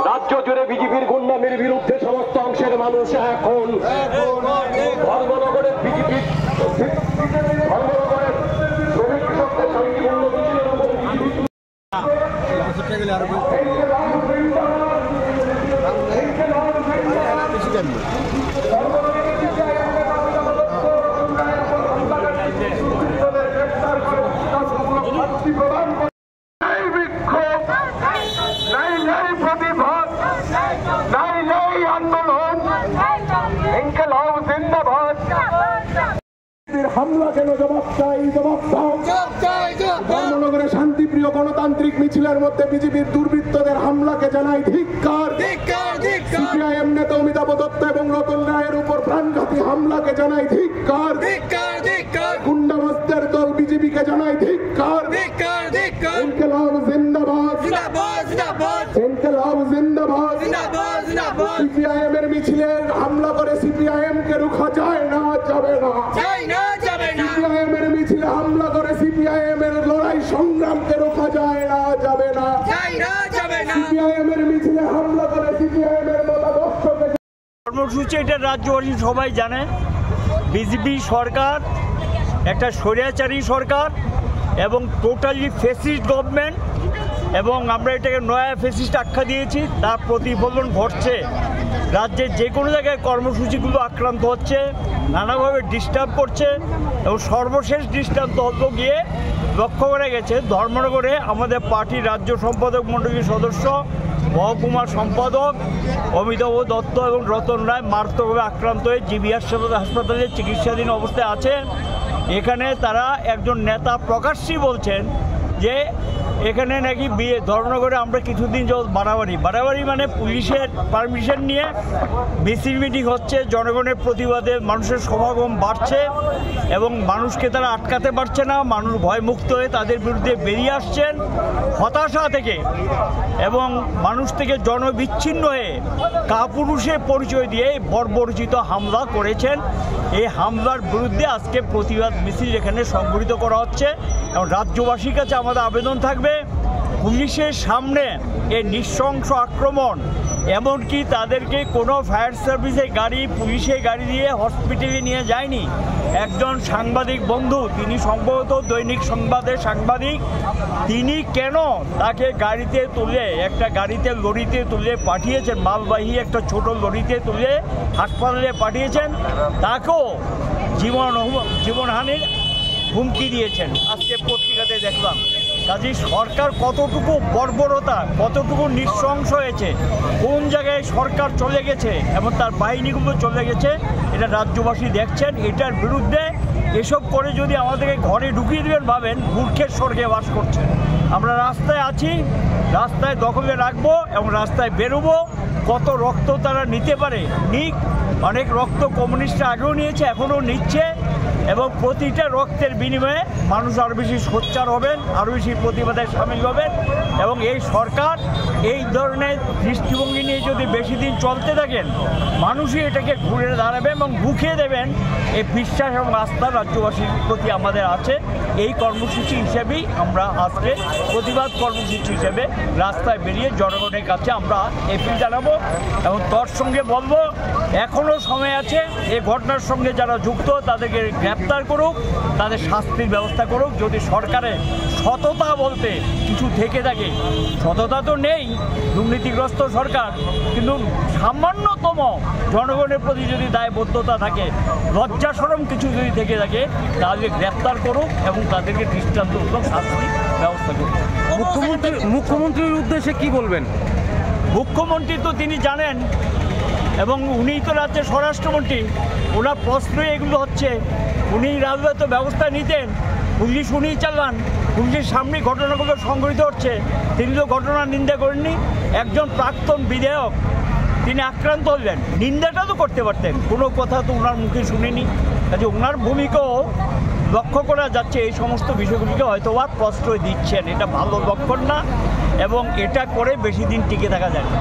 রাজ্য জুড়ে বিজেপির গুন্ডামির বিরুদ্ধে সমস্ত অংশের মানুষ এখন ধর্মনগরের বিজেপির ধর্মনগরের শ্রমিক কৃষকদের শান্তিপূর্ণ মিছিলের উপর হামলা কেন জবাব চাই, জবাব দাও। ধর্মনগরে শান্তিপ্রিয় গণতান্ত্রিক মিছিলের মধ্যে বিজেপির দুর্বৃত্তদের হামলাকে জানাই ধিক্কার। সিপিআইএম নেতা অমিতাভ দত্ত এবং রতন রায়ের উপর প্রাণঘাতী হামলাকে জানাই ধিক্কার। গুন্ডাবাজদের দল বিজেপিকে জানাই ধিক্কার। ইনকিলাব জিন্দাবাদ, ইনকিলাব জিন্দাবাদ। সিপিআইএম এর মিছিলে হামলা করে সিপিআইএম কে রুখা যায় না, যাবে না। সিপিআইএম এর মিছিলে হামলা করে সিপিআইএম এর লড়াই সংগ্রামকে রোখা যায় না, যাবে না। সিপিআইএম এর মিছিলে হামলা করে সিপিআইএম এর মতাদর্শকে কর্মসূচি এটা রাজ্যবাসী সবাই জানে। বিজেপি সরকার একটা স্বৈরাচারী সরকার এবং টোটালি ফ্যাসিস্ট গভর্নমেন্ট, এবং আমরা এটাকে নয়া ফ্যাসিস্ট আখ্যা দিয়েছি। তার প্রতিফলন ঘটছে। রাজ্যের যে কোনো জায়গায় কর্মসূচিগুলো আক্রান্ত হচ্ছে, নানাভাবে ডিস্টার্ব করছে, এবং সর্বশেষ দৃষ্টান্ত হতো গিয়ে লক্ষ্য করা গেছে ধর্মনগরে আমাদের পার্টির রাজ্য সম্পাদক মণ্ডলীর সদস্য, মহকুমা সম্পাদক অমিতাভ দত্ত এবং রতন রায় মারাত্মকভাবে আক্রান্ত হয়ে জিবি হাসপাতালে চিকিৎসাধীন অবস্থায় আছে। এখানে তারা একজন নেতা প্রকাশ্যেই বলছেন যে এখানে নাকি ধর্মনগরে আমরা কিছুদিন যাবত বাড়াবাড়ি মানে পুলিশের পারমিশন নিয়ে মিছিল মিটিং হচ্ছে, জনগণের প্রতিবাদে মানুষের সমাগম বাড়ছে এবং মানুষকে তারা আটকাতে পারছে না। মানুষ ভয়মুক্ত হয়ে তাদের বিরুদ্ধে বেরিয়ে আসছেন হতাশা থেকে, এবং মানুষ থেকে জনবিচ্ছিন্ন হয়ে কাপুরুষে পরিচয় দিয়ে বর্বরচিত হামলা করেছেন। এই হামলার বিরুদ্ধে আজকে প্রতিবাদ মিছিল এখানে সংগঠিত করা হচ্ছে, এবং রাজ্যবাসীর কাছে আমাদের আবেদন থাকবে পুলিশের সামনে এই নৃশংস আক্রমণ, এমনকি তাদেরকে কোনো ফায়ার সার্ভিসের গাড়ি, পুলিশের গাড়ি দিয়ে হসপিটালে নিয়ে যায়নি। একজন সাংবাদিক বন্ধু, তিনি সম্ভবত দৈনিক সংবাদের সাংবাদিক, তিনি কেন তাকে গাড়িতে তুলে একটা লরিতে তুলে পাঠিয়েছেন, মালবাহী একটা ছোট লরিতে তুলে হাসপাতালে পাঠিয়েছেন, তাকেও জীবনহানির হুমকি দিয়েছেন। আজকে পত্রিকাতে দেখলাম। কাজেই সরকার কতটুকু বর্বরতা, কতটুকু নৃশংস হয়েছে, কোন জায়গায় সরকার চলে গেছে এবং তার বাহিনীগুলো চলে গেছে, এটা রাজ্যবাসী দেখছেন। এটার বিরুদ্ধে এসব করে যদি আমাদেরকে ঘরে ঢুকিয়ে দেবেন ভাবেন মূর্খের স্বর্গে বাস করছেন। আমরা রাস্তায় আছি, রাস্তায় দখলে রাখবো এবং রাস্তায় বেরোবো। কত রক্ত তারা নিতে পারে নিক, অনেক রক্ত কমিউনিস্টরা আগেও নিয়েছে, এখনও নিচ্ছে, এবং প্রতিটা রক্তের বিনিময়ে মানুষ আরও বেশি সোচ্চার হবেন, আরও বেশি প্রতিবাদে সামিল হবেন। এবং এই সরকার এই ধরনের দৃষ্টিভঙ্গি নিয়ে যদি বেশি দিন চলতে থাকেন, মানুষই এটাকে ঘুরে দাঁড়াবে এবং রুখে দেবেন। এই বিশ্বাস এবং আস্থা রাজ্যবাসীর প্রতি আমাদের আছে। এই কর্মসূচি হিসেবেই আমরা আজকে প্রতিবাদ কর্মসূচি হিসেবে রাস্তায় বেরিয়ে জনগণের কাছে আমরা এপিল জানাবো, এবং তার সঙ্গে বলবো এখনও সময় আছে। এই ঘটনার সঙ্গে যারা যুক্ত তাদেরকে গ্রেপ্তার করুক, তাদের শাস্তির ব্যবস্থা করুক। যদি সরকারের সততা বলতে কিছু থেকে থাকে, সততা তো নেই, দুর্নীতিগ্রস্ত সরকার, কিন্তু সামান্যতম জনগণের প্রতি যদি দায়বদ্ধতা থাকে, লজ্জা শরম কিছু যদি থেকে থাকে, তাহলে গ্রেপ্তার করুক এবং তাদেরকে দৃষ্টান্তমূলক শাস্তির ব্যবস্থা করুক। মুখ্যমন্ত্রীর উদ্দেশ্যে কি বলবেন? মুখ্যমন্ত্রী তো তিনি জানেন, এবং উনিই তো রাজ্যের স্বরাষ্ট্রমন্ত্রী, ওনার প্রশ্নই এগুলো হচ্ছে। উনি রাজনৈতিক ব্যবস্থা নিতেন, পুলিশ উনিই চালান, পুলিশের সামনে ঘটনাগুলো সংঘটিত হচ্ছে, তিনি তো ঘটনার নিন্দা করেননি। একজন প্রাক্তন বিধায়ক, তিনি আক্রান্ত হলেন, নিন্দাটা তো করতে পারতেন, কোনো কথা তো ওনার মুখে শুনিনি। কাজে ওনার ভূমিকাও লক্ষ্য করা যাচ্ছে এই সমস্ত বিষয়গুলিকে হয়তো বা প্রশ্রয় দিচ্ছেন। এটা ভালো লক্ষণ না, এবং এটা করে বেশি দিন টিকে থাকা যায় না।